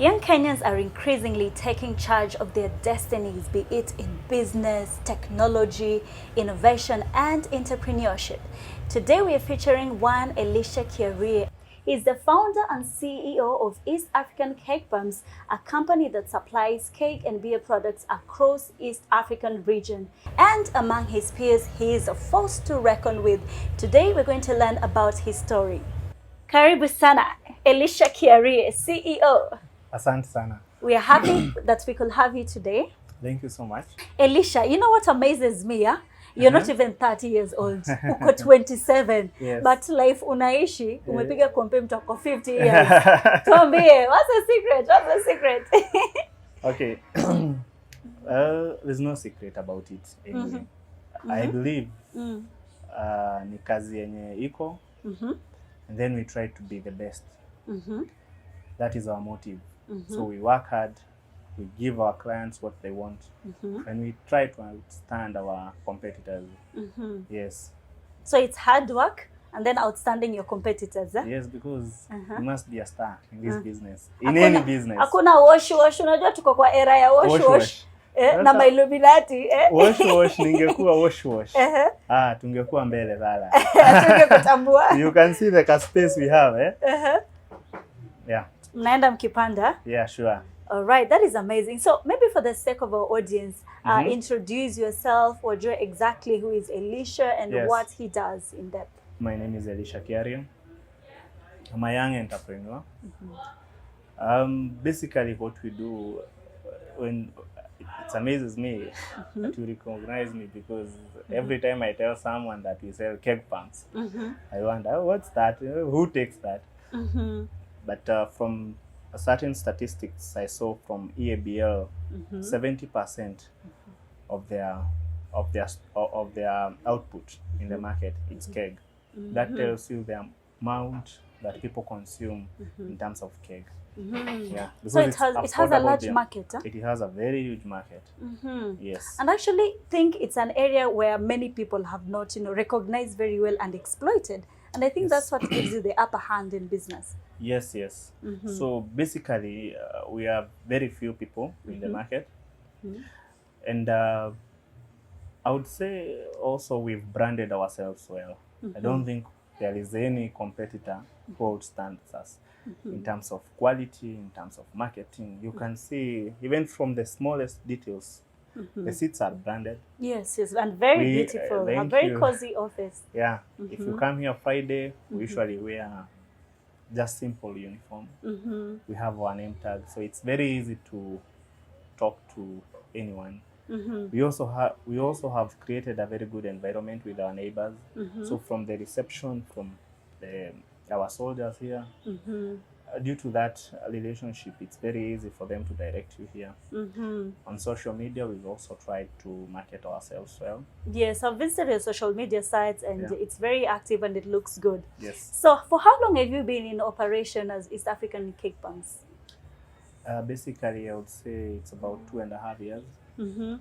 Young Kenyans are increasingly taking charge of their destinies, be it in business, technology, innovation, and entrepreneurship. Today we are featuring one Elisha Kiarie. He's the founder and CEO of East African Cake Bums, a company that supplies cake and beer products across East African region. And among his peers, he is a force to reckon with. Today we're going to learn about his story. Karibu sana, Elisha Kiarie, CEO. Asante sana. We are happy that we could have you today. Thank you so much. Elisha, you know what amazes me? Yeah? You're not even 30 years old. Uko 27. Yes. But life unaishi, umepiga compare mtu ako 50 years. Tuambie, what's the secret? What's the secret? Okay. There's no secret about it. Anyway. I believe ni kazi yenye iko. And then we try to be the best. That is our motive. So we work hard, we give our clients what they want, and we try to outstand our competitors. Yes. So it's hard work and then outstanding your competitors. Eh? Yes, because you must be a star in this business. In any business. Hakuna wash, unajua tuko kwa era ya wash. Na Illuminati. Wash ningekuwa wash. Tungekuwa mbele sana. Tungekutambua. You can see the space we have, Yeah. Mnaenda mkipanda? Yeah, sure. All right, that is amazing. So maybe for the sake of our audience, introduce yourself, or exactly who is Elisha and what he does in depth. My name is Elisha Kiarie. I'm a young entrepreneur. Basically what we do, when it amazes me that you recognize me, because every time I tell someone that we sell cake pumps, I wonder, what's that? Who takes that? But from certain statistics I saw from EABL, 70% of their output in the market is keg. That tells you the amount that people consume in terms of keg. Yeah. So it has a large market. Huh? It has a very huge market. Yes. And I actually think it's an area where many people have not, recognized very well and exploited. And I think that's what gives you the upper hand in business. Yes. So basically, we have very few people in the market. And I would say also we've branded ourselves well. I don't think there is any competitor who outstands us in terms of quality, in terms of marketing. You can see, even from the smallest details, the seats are branded. Yes, and very beautiful. A very cozy office. Yeah. If you come here Friday, we usually wear just simple uniform. We have our name tag, so it's very easy to talk to anyone. We also have created a very good environment with our neighbors. So from the reception, from our soldiers here, due to that relationship, it's very easy for them to direct you here. On social media, we've also tried to market ourselves well. Yes, I've visited your social media sites, and it's very active and it looks good. Yes. So for how long have you been in operation as East African Cake Bums? Basically, I would say it's about 2.5 years.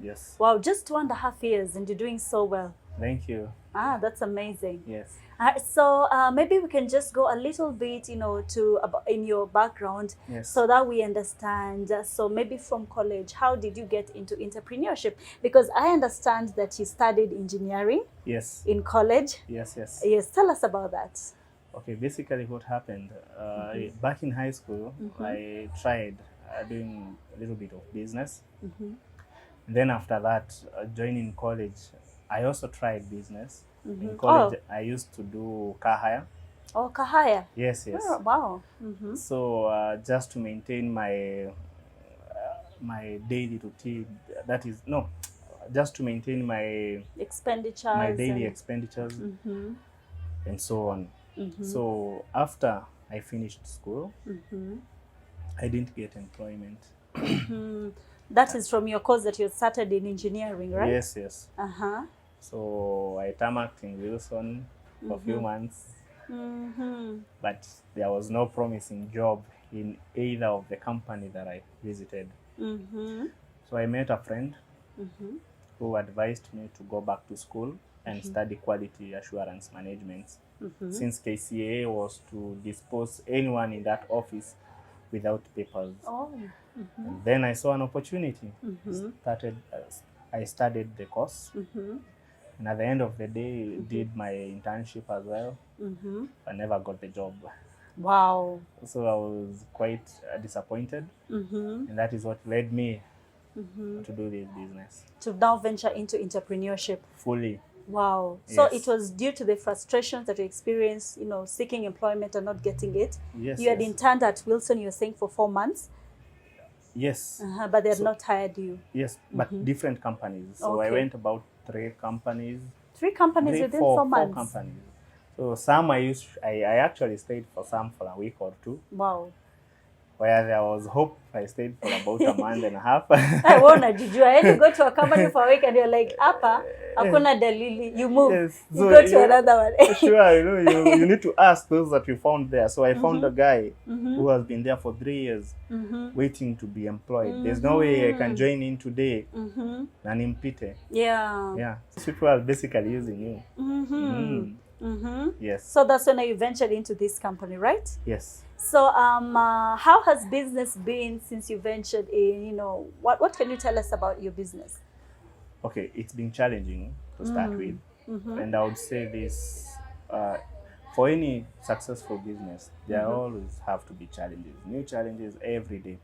Yes. Wow, just 2.5 years, and you're doing so well. Thank you. That's amazing. Yes. So maybe we can just go a little bit, in your background, so that we understand. So maybe from college, how did you get into entrepreneurship? Because I understand that you studied engineering. Yes. In college. Yes. Yes. Tell us about that. Okay. Basically, what happened back in high school, I tried doing a little bit of business. And then after that, joining college, I also tried business. In college, I used to do car hire. Oh, car hire. Yes. Oh, wow. So just to maintain my daily routine, just to maintain my expenditures, my daily expenditures, and so on. So after I finished school, I didn't get employment. That is from your course that you started in engineering, right? Yes. So I tarmacked in Wilson for a few months, but there was no promising job in either of the company that I visited. So I met a friend who advised me to go back to school and study quality assurance management. Since KCA was to dispose anyone in that office without papers. Oh. And then I saw an opportunity. I studied the course, and at the end of the day, did my internship as well. I never got the job. Wow. So I was quite disappointed, and that is what led me to do this business. To now venture into entrepreneurship. Fully. Wow. So Yes. it was due to the frustrations that you experienced, seeking employment and not getting it. Yes. You had yes. interned at Wilson, you were saying, for 4 months. Yes. But they had not hired you. Yes, but different companies. So I Okay. went about 3 companies. 3 companies within 4 4 months. companies. So some I actually stayed for some for a week or 2. Wow. Where there was hope, I stayed for about a month and a half. I wanna Jicho. I had to go to a company for a week and you're like, Apa, hakuna dalili. You move. Yes. You So go to another one. Sure, you need to ask those that you found there. So I found a guy who has been there for 3 years, waiting to be employed. There's no way I can join in today. Nanimpite. Yeah. Yeah. So people are basically using you. Yes. So that's when you ventured into this company, right? Yes. So how has business been since you ventured in? What can you tell us about your business? Okay, it's been challenging to start with. And I would say this, for any successful business, there always have to be challenges, new challenges every day.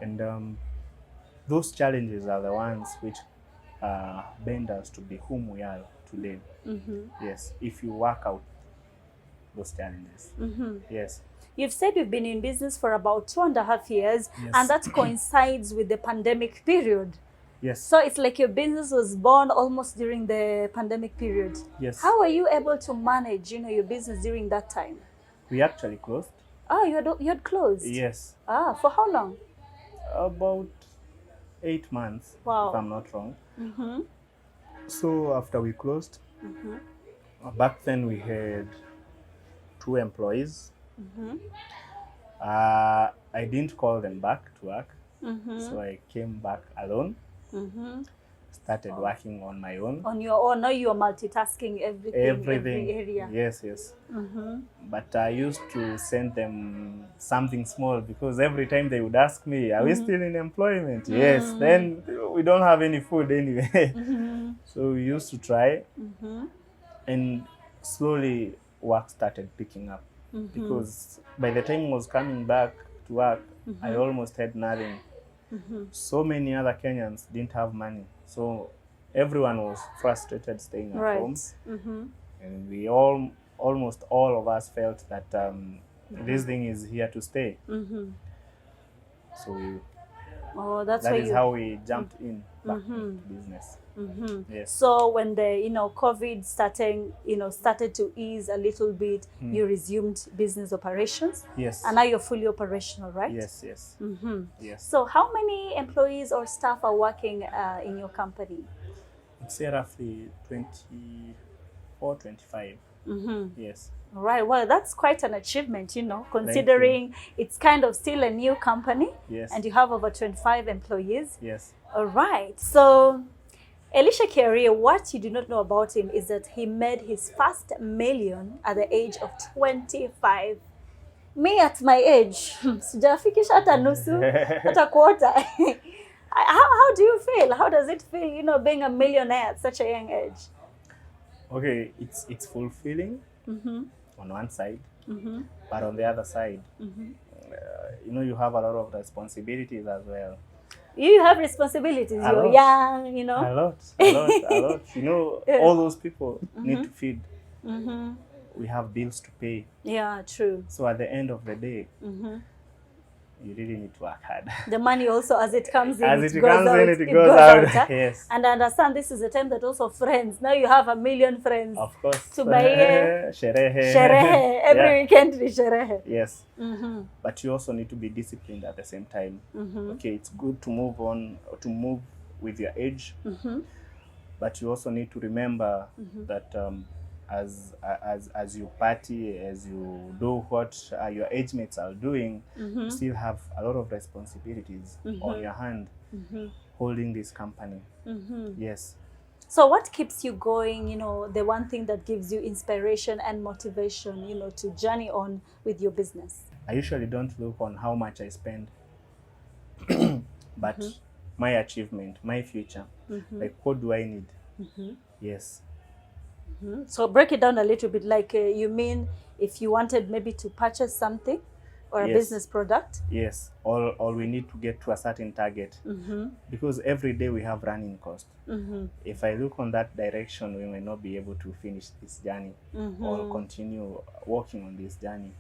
And those challenges are the ones which bend us to be whom we are today. Yes, if you work out those challenges. Yes. You've said you've been in business for about 2.5 years, Yes. and that coincides with the pandemic period. Yes. So it's like your business was born almost during the pandemic period. Yes. How were you able to manage, your business during that time? We actually closed. Oh, you had closed? Yes. For how long? About 8 months, Wow. if I'm not wrong. So after we closed, back then we had 2 employees. I didn't call them back to work, so I came back alone. Started working on my own. On your own? Now you are multitasking every area. Yes. But I used to send them something small because every time they would ask me, are we still in employment? Yes. Then we don't have any food anyway. So we used to try, and slowly work started picking up. Because by the time I was coming back to work, I almost had nothing. So many other Kenyans didn't have money. So everyone was frustrated staying at home. And we almost all of us felt that this thing is here to stay. So that is how we jumped in back into business. Yes. So when the COVID started to ease a little bit, you resumed business operations. Yes. And now you're fully operational, right? Yes. Yes. So how many employees or staff are working in your company? I'd say roughly 24, 25. Yes. All right. Well, that's quite an achievement, considering it's kind of still a new company. Yes. And you have over 25 employees. Yes. All right. So Elisha Kiarie, what you do not know about him is that he made his first million at the age of 25. Me at my age, sijafikisha hata nusu, hata quarter. How do you feel? How does it feel, being a millionaire at such a young age? Okay, it's fulfilling on one side, but on the other side, you have a lot of responsibilities as well. You have responsibilities. You're young, A lot. All those people need to feed. We have bills to pay. Yeah, true. So at the end of the day, you really need to work hard. The money also, as it comes in, it goes out. Yes. And I understand this is a time that also friends. Now you have 1 million friends. Of course. To buy sherehe. Every weekend is sherehe. Yes. But you also need to be disciplined at the same time. Okay, it's good to move on, or to move with your age. But you also need to remember that as you party, as you do what your age mates are doing, you still have a lot of responsibilities on your hand, holding this company. Yes. So what keeps you going, the one thing that gives you inspiration and motivation, to journey on with your business? I usually don't look on how much I spend, but my achievement, my future. Like, what do I need? Yes. So break it down a little bit. Like you mean if you wanted maybe to purchase something or a Yes. business product? Yes. All we need to get to a certain target, because every day we have running cost. If I look on that direction, we may not be able to finish this journey or continue working on this journey.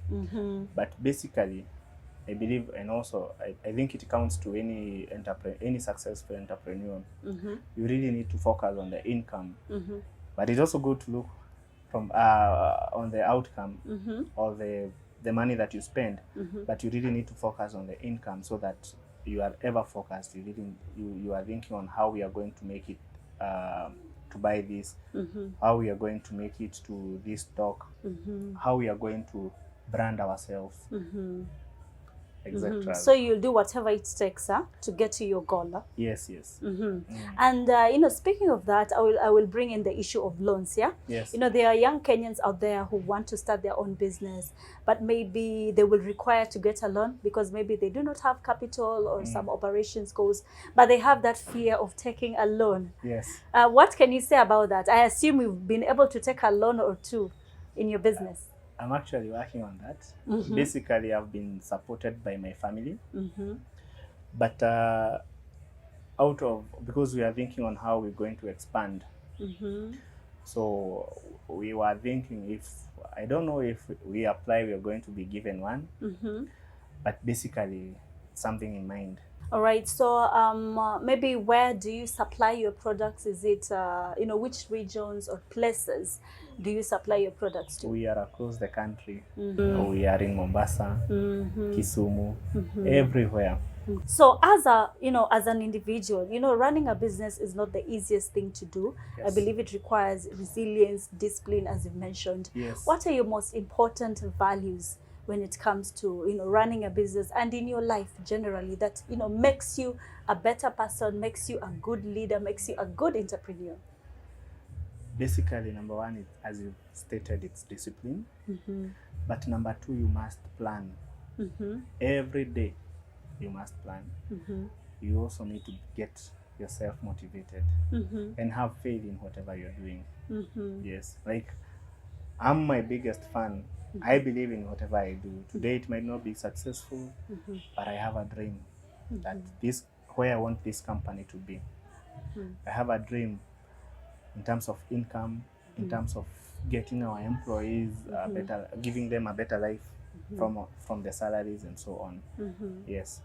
But basically, I believe, and also I think it counts to any successful entrepreneur. You really need to focus on the income, but it's also good to look from on the outcome or the money that you spend. But you really need to focus on the income, so that you are ever focused. You are thinking on how we are going to make it to buy this, how we are going to make it to this stock, how we are going to brand ourselves, etc. So you'll do whatever it takes to get to your goal. Yes, yes. And you know, speaking of that, I will bring in the issue of loans. Yeah. Yes. You know, there are young Kenyans out there who want to start their own business, but maybe they will require to get a loan because maybe they do not have capital or some operations goals, but they have that fear of taking a loan. Yes. What can you say about that? I assume you've been able to take a loan or two in your business. I'm actually working on that. Basically, I've been supported by my family, but because we are thinking on how we're going to expand, so we were thinking, I don't know if we apply, we are going to be given one, but basically something in mind. All right. So maybe where do you supply your products? Is it you know, which regions or places do you supply your products to? We are across the country. We are in Mombasa, Kisumu, everywhere. So as as an individual, you know, running a business is not the easiest thing to do. Yes. I believe it requires resilience, discipline, as you've mentioned. Yes. What are your most important values when it comes to, you know, running a business and in your life generally, that, you know, makes you a better person, makes you a good leader, makes you a good entrepreneur? Basically, number one, as you stated, it's discipline. But number two, you must plan. Every day you must plan. You also need to get yourself motivated and have faith in whatever you're doing. Yes, like, I'm my biggest fan. I believe in whatever I do. Today it might not be successful, but I have a dream that where I want this company to be. I have a dream in terms of income, in terms of getting our employees better, giving them a better life from the salaries and so on. Yes.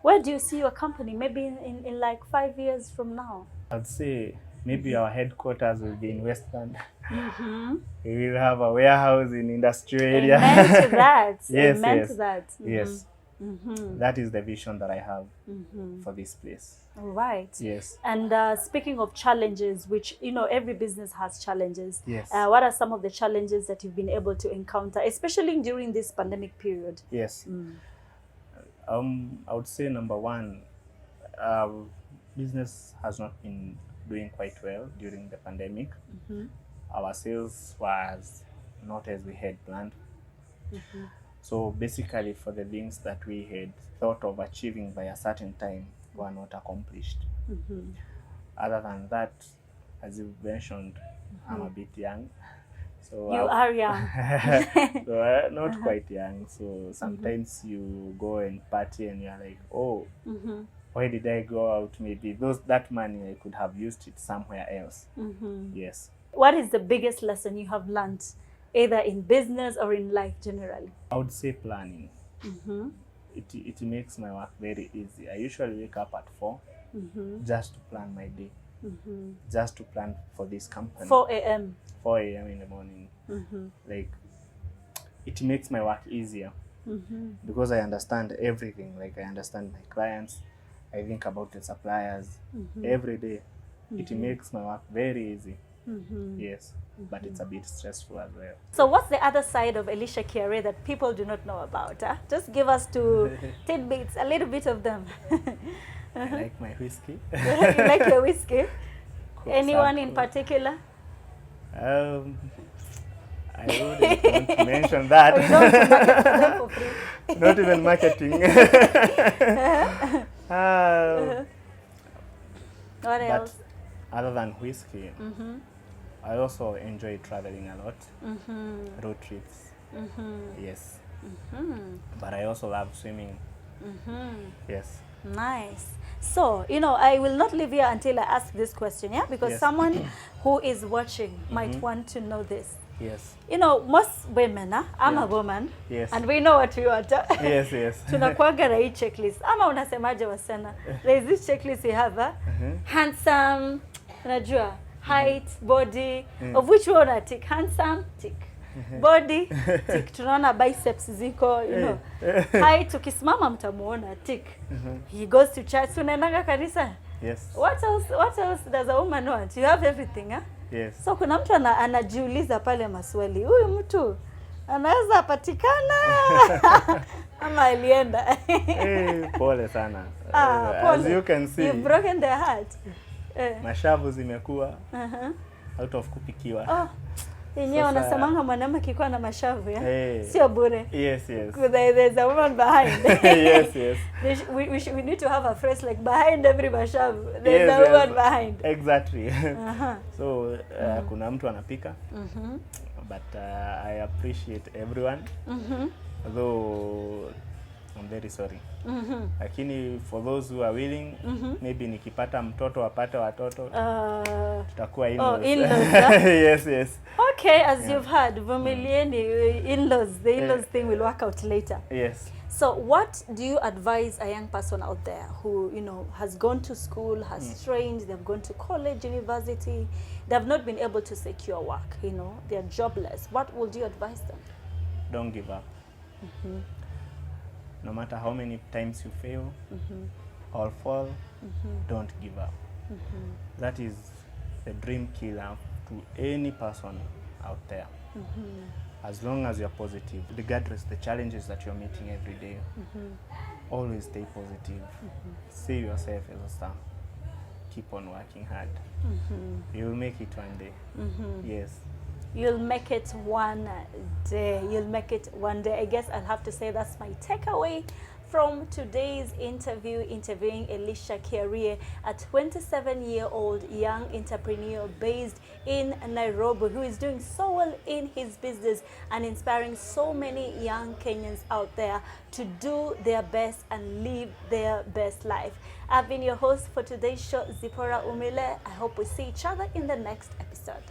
Where do you see your company maybe in like 5 years from now? I'd say maybe our headquarters will be in Westland. We will have a warehouse in industrial area. Amen to that. Yes, Amen yes. to that. Yes. That is the vision that I have for this place. All right. Yes. And speaking of challenges, which, you know, every business has challenges. Yes. What are some of the challenges that you've been able to encounter, especially during this pandemic period? Yes. I would say number one, business has not been doing quite well during the pandemic. Our sales was not as we had planned. So basically, for the things that we had thought of achieving by a certain time were not accomplished. Other than that, as you mentioned, I'm a bit young. So You are young. so not quite young. So sometimes you go and party and you're like, oh, why did I go out? Maybe that money I could have used it somewhere else. Yes. What is the biggest lesson you have learned, either in business or in life generally? I would say planning. It makes my work very easy. I usually wake up at 4 just to plan my day, just to plan for this company. 4 a.m. 4 a.m. in the morning. Like, it makes my work easier because I understand everything. Like, I understand my clients. I think about the suppliers every day. It makes my work very easy. Yes, but it's a bit stressful as well. So what's the other side of Elisha Kiare that people do not know about? Just give us 2 tidbits, a little bit of them. I like my whiskey. You like your whiskey? Anyone in particular? I I wouldn't want to mention that. Or you don't want to market for them for free? Not even marketing. What But else? other than whiskey, I also enjoy traveling a lot. Road trips. Yes. But I also love swimming. Yes. Nice. So, you know, I will not leave here until I ask this question, yeah? Because Yes. someone who is watching might want to know this. Yes. You know, most women, I'm a Yeah. woman, Yes. and we know what we want. Yes, yes. Tunakuaga na hii checklist. Ama unasemaje wasichana? There is this checklist you have, handsome, unajua, height, body, of which we wanna tick. Handsome, tick. Body, tick. Tunaona biceps ziko, you know. Height, ukisimama mtamuona, tick. He goes to church. Tunaendanga kanisa. Yes. What else does a woman want? You have everything, huh? Yes. So kuna mtu anajiuliza pale maswali. Huyu mtu anaweza patikana ama alienda? Pole sana. Pole. As you can see, You've broken their heart. mashavu zimekuwa out of kupikiwa. Oh, yenyewe Sasa- wanasemanga mwanamke akikuwa na mashavu, ya? Eh. Sio bure. Yes, yes. There's a woman behind. Yes, yes. We need to have a phrase like behind every mashavu. There's Yes, a woman yes. behind. Exactly. So kuna mtu anapika. But I appreciate everyone. Though I'm very sorry. Lakini for those who are willing, maybe nikipata mtoto apate watoto, tutakuwa in-laws. in-laws, Yes, yes. Okay, as you've heard, vumilieni, in-laws, the in-laws thing will work out later. Yes. So what do you advise a young person out there who, you know, has gone to school, has trained, they've gone to college, university, they've not been able to secure work, you know, they're jobless. What would you advise them? Don't give up. No matter how many times you fail or fall, don't give up. That is the dream killer to any person out there. As long as you're positive, regardless the challenges that you're meeting every day, always stay positive. See yourself as a star. Keep on working hard. You'll make it one day. Yes. You'll make it one day. You'll make it one day. I guess I'll have to say that's my takeaway from today's interview, interviewing Elisha Kiarie, a 27-year-old young entrepreneur based in Nairobi who is doing so well in his business and inspiring so many young Kenyans out there to do their best and live their best life. I've been your host for today's show, Zipporah Umile. I hope we see each other in the next episode.